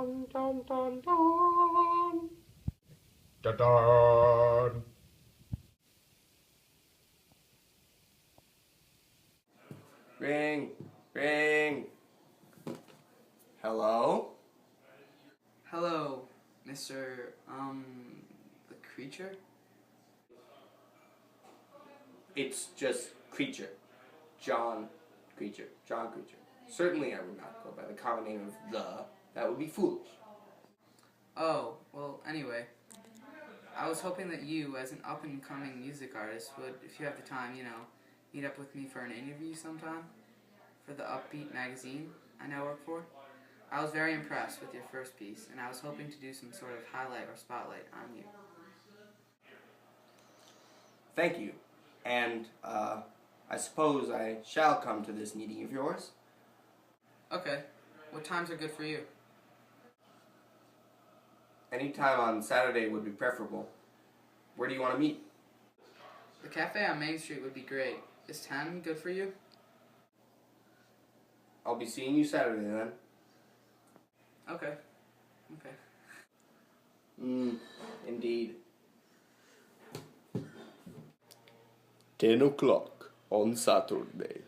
dun dun dun dun. Dun dun. Ring, ring. Hello? Hello, Mr. The creature? It's just Creature. John Creature. John Creature. Certainly I would not go by the common name of The. That would be foolish. Oh, well, anyway. I was hoping that you, as an up-and-coming music artist, would, if you have the time, meet up with me for an interview sometime for the Upbeat magazine I now work for. I was very impressed with your first piece, and I was hoping to do some sort of highlight or spotlight on you. Thank you. And, I suppose I shall come to this meeting of yours. Okay. What times are good for you? Any time on Saturday would be preferable. Where do you want to meet? The cafe on Main Street would be great. Is 10 good for you? I'll be seeing you Saturday then. Okay. Okay. Indeed. 10 o'clock on Saturday.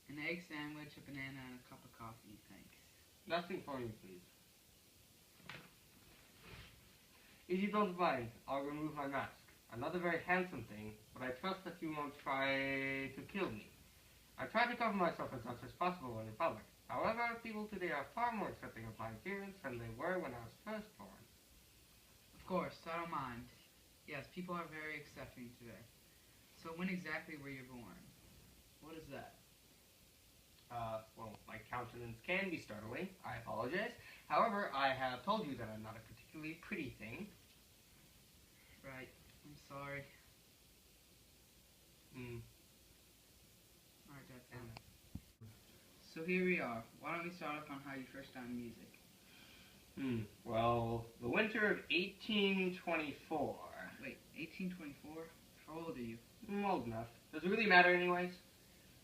An egg sandwich, a banana, and a cup of coffee, thanks. Nothing for you, please. If you don't mind, I'll remove my mask. I'm not a very handsome thing, but I trust that you won't try to kill me. I try to cover myself as much as possible in public. However, people today are far more accepting of my appearance than they were when I was first born. Of course, I don't mind. Yes, people are very accepting today. So when exactly were you born? What is that? Well, my countenance can be startling. I apologize. However, I have told you that I'm not a particularly pretty thing. Right. I'm sorry. Alright, that's fine. So here we are. Why don't we start off on how you first found music? Well, the winter of 1824. Wait, 1824? How old are you? Old enough. Does it really matter anyways?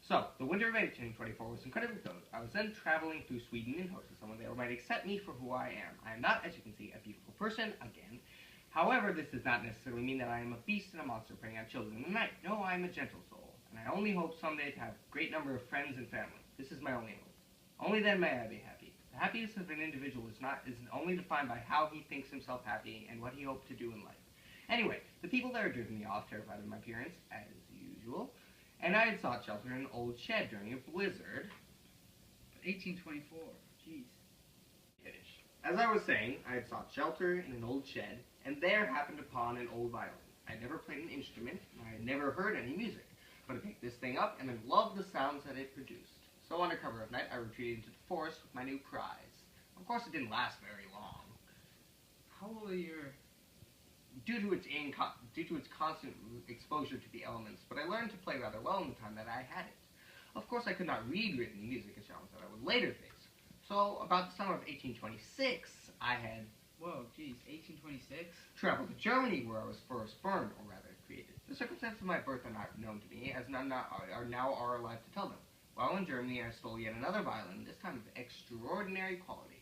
So, the winter of 1824 was incredibly cold. I was then traveling through Sweden in hopes that someone there might accept me for who I am. I am not, as you can see, a beautiful person, again. However, this does not necessarily mean that I am a beast and a monster preying on children in the night. No, I am a gentle soul, and I only hope someday to have a great number of friends and family. This is my only hope. Only then may I be happy. The happiness of an individual is only defined by how he thinks himself happy and what he hopes to do in life. Anyway, the people there had driven me off, terrified of my appearance, as usual, and I had sought shelter in an old shed during a blizzard. 1824, jeez. Finish. As I was saying, I had sought shelter in an old shed, and there happened upon an old violin. I had never played an instrument, and I had never heard any music, but I picked this thing up and then loved the sounds that it produced. So under cover of night, I retreated into the forest with my new prize. Of course, it didn't last very long. How old are you? Due to its constant exposure to the elements, but I learned to play rather well in the time that I had it. Of course, I could not read written music, a challenge that I would later face. So, about the summer of 1826, I had... Whoa, geez, 1826? Traveled to Germany, where I was first burned, or rather created. The circumstances of my birth are not known to me, as none are now alive to tell them. While in Germany, I stole yet another violin, this time of extraordinary quality.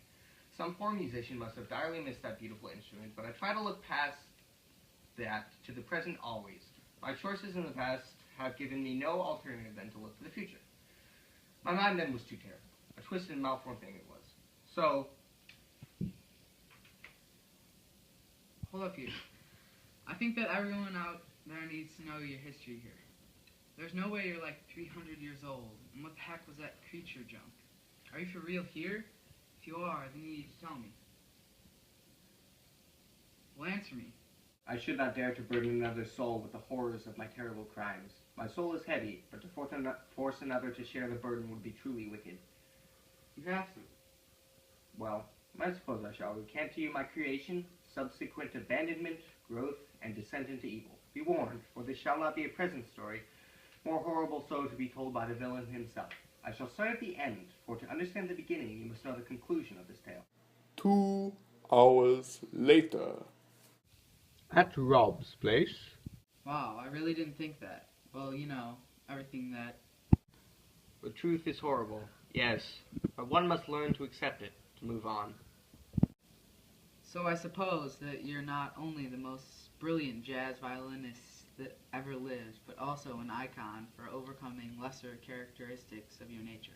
Some poor musician must have direly missed that beautiful instrument, but I try to look past that to the present always. My choices in the past have given me no alternative than to look to the future. My mind then was too terrible. A twisted and malformed thing it was. So... Hold up here. I think that everyone out there needs to know your history here. There's no way you're like 300 years old. And what the heck was that creature junk? Are you for real here? If you are, then you need to tell me. Well, answer me. I should not dare to burden another soul with the horrors of my terrible crimes. My soul is heavy, but to force another to share the burden would be truly wicked. You have to. Well, I suppose I shall recant to you my creation, subsequent abandonment, growth, and descent into evil. Be warned, for this shall not be a present story, more horrible so to be told by the villain himself. I shall start at the end, for to understand the beginning you must know the conclusion of this tale. 2 hours later. At Rob's place. Wow, I really didn't think that. Well, everything that... The truth is horrible. Yes, but one must learn to accept it, to move on. So I suppose that you're not only the most brilliant jazz violinist that ever lived, but also an icon for overcoming lesser characteristics of your nature.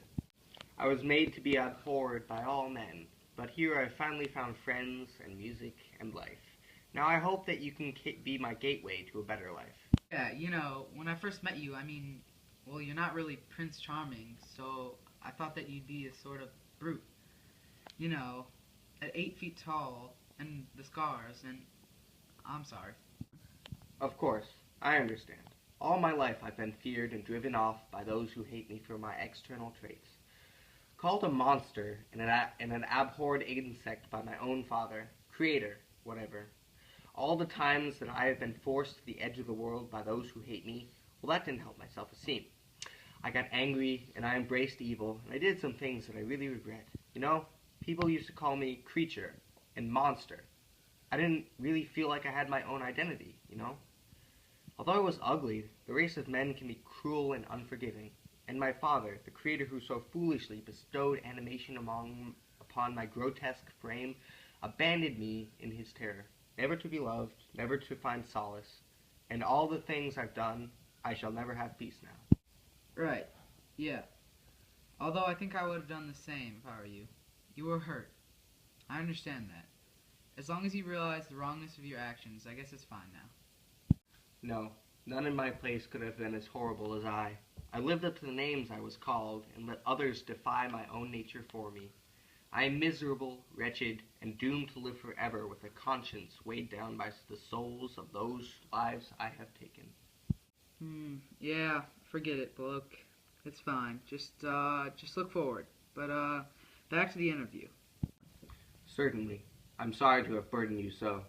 I was made to be abhorred by all men, but here I finally found friends and music and life. Now I hope that you can be my gateway to a better life. Yeah, when I first met you, well, you're not really Prince Charming, so I thought that you'd be a sort of brute. At 8 feet tall, and the scars, and I'm sorry. Of course, I understand. All my life I've been feared and driven off by those who hate me for my external traits. Called a monster and an abhorred insect by my own father, creator, whatever. All the times that I have been forced to the edge of the world by those who hate me, well, that didn't help my self-esteem. I got angry and I embraced evil, and I did some things that I really regret. People used to call me creature and monster. I didn't really feel like I had my own identity. Although I was ugly, the race of men can be cruel and unforgiving. And my father, the creator who so foolishly bestowed animation upon my grotesque frame, abandoned me in his terror, never to be loved, never to find solace. And all the things I've done, I shall never have peace now. Right, yeah. Although I think I would have done the same if I were you. You were hurt. I understand that. As long as you realize the wrongness of your actions, I guess it's fine now. No, none in my place could have been as horrible as I. I lived up to the names I was called, and let others defy my own nature for me. I am miserable, wretched, and doomed to live forever with a conscience weighed down by the souls of those lives I have taken. Yeah, forget it, Bloke. It's fine. Just look forward. But, back to the interview. Certainly. I'm sorry to have burdened you so.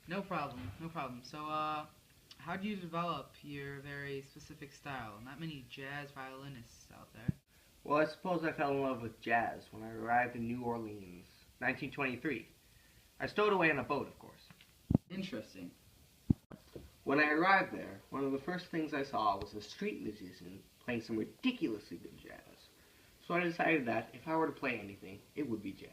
No problem. So, how'd you develop your very specific style? Not many jazz violinists out there. Well, I suppose I fell in love with jazz when I arrived in New Orleans, 1923. I stowed away on a boat, of course. Interesting. When I arrived there, one of the first things I saw was a street musician playing some ridiculously good jazz. So I decided that if I were to play anything, it would be jazz.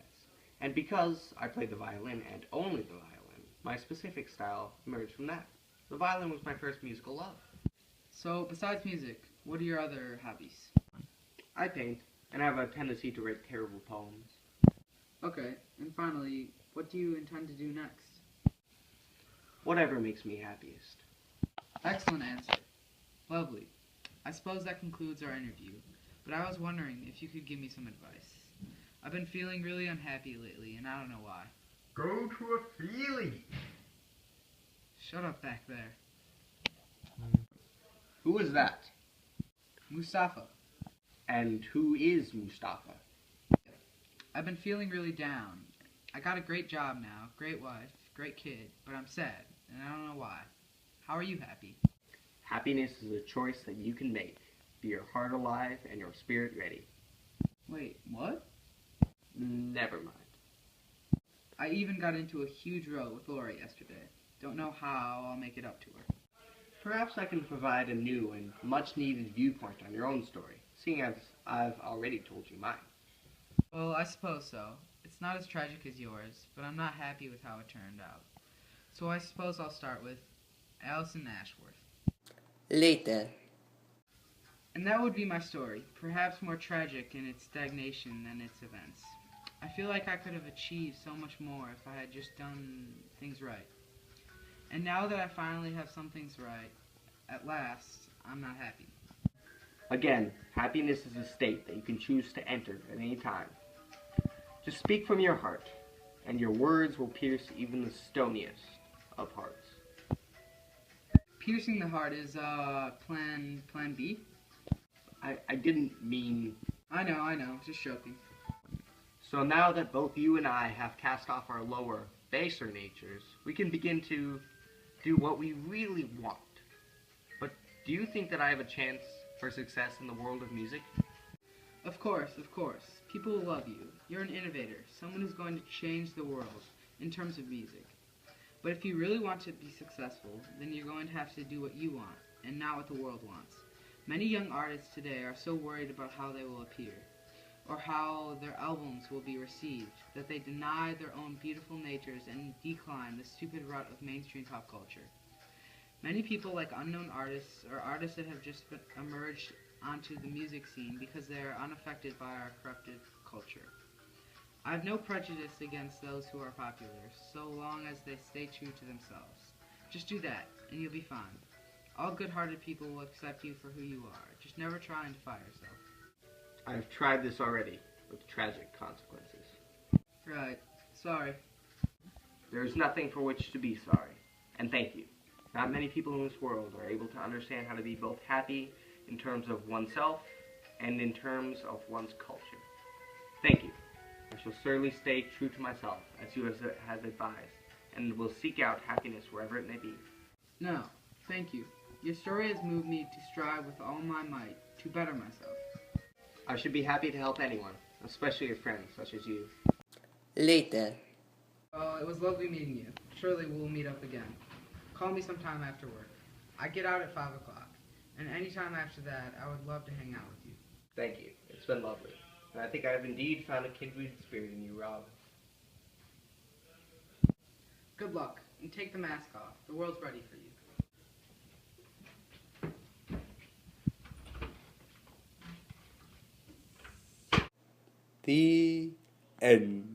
And because I played the violin and only the violin, my specific style emerged from that. The violin was my first musical love. So, besides music, what are your other hobbies? I paint, and I have a tendency to write terrible poems. Okay, and finally, what do you intend to do next? Whatever makes me happiest. Excellent answer. Lovely. I suppose that concludes our interview, but I was wondering if you could give me some advice. I've been feeling really unhappy lately, and I don't know why. Go to a feelie. Shut up back there. Who is that? Mustafa. And who is Mustafa? I've been feeling really down. I got a great job now, great wife, great kid, but I'm sad, and I don't know why. How are you happy? Happiness is a choice that you can make. Be your heart alive and your spirit ready. Wait, what? Never mind. I even got into a huge row with Laura yesterday. Don't know how I'll make it up to her. Perhaps I can provide a new and much-needed viewpoint on your own story, seeing as I've already told you mine. Well, I suppose so. It's not as tragic as yours, but I'm not happy with how it turned out. So I suppose I'll start with Allison Ashworth. Later. And that would be my story, perhaps more tragic in its stagnation than its events. I feel like I could have achieved so much more if I had just done things right. And now that I finally have some things right, at last, I'm not happy. Again, happiness is a state that you can choose to enter at any time. Just speak from your heart, and your words will pierce even the stoniest of hearts. Piercing the heart is, plan B? I didn't mean... I know, just joking. So now that both you and I have cast off our lower, baser natures, we can begin to do what we really want. But do you think that I have a chance for success in the world of music? Of course. People will love you. You're an innovator, someone who's going to change the world in terms of music. But if you really want to be successful, then you're going to have to do what you want, and not what the world wants. Many young artists today are so worried about how they will appear. or how their albums will be received, that they deny their own beautiful natures and decline the stupid rut of mainstream pop culture. Many people like unknown artists or artists that have just emerged onto the music scene because they are unaffected by our corrupted culture. I have no prejudice against those who are popular, so long as they stay true to themselves. Just do that, and you'll be fine. All good-hearted people will accept you for who you are. Just never try and defy yourself. I've tried this already, with tragic consequences. Right. Sorry. There is nothing for which to be sorry, and thank you. Not many people in this world are able to understand how to be both happy in terms of oneself and in terms of one's culture. Thank you. I shall certainly stay true to myself, as you have advised, and will seek out happiness wherever it may be. No, thank you. Your story has moved me to strive with all my might to better myself. I should be happy to help anyone, especially a friend such as you. Later. Well, it was lovely meeting you. Surely we'll meet up again. Call me sometime after work. I get out at 5 o'clock, and any time after that, I would love to hang out with you. Thank you. It's been lovely. And I think I have indeed found a kindred spirit in you, Rob. Good luck, and take the mask off. The world's ready for you. The end.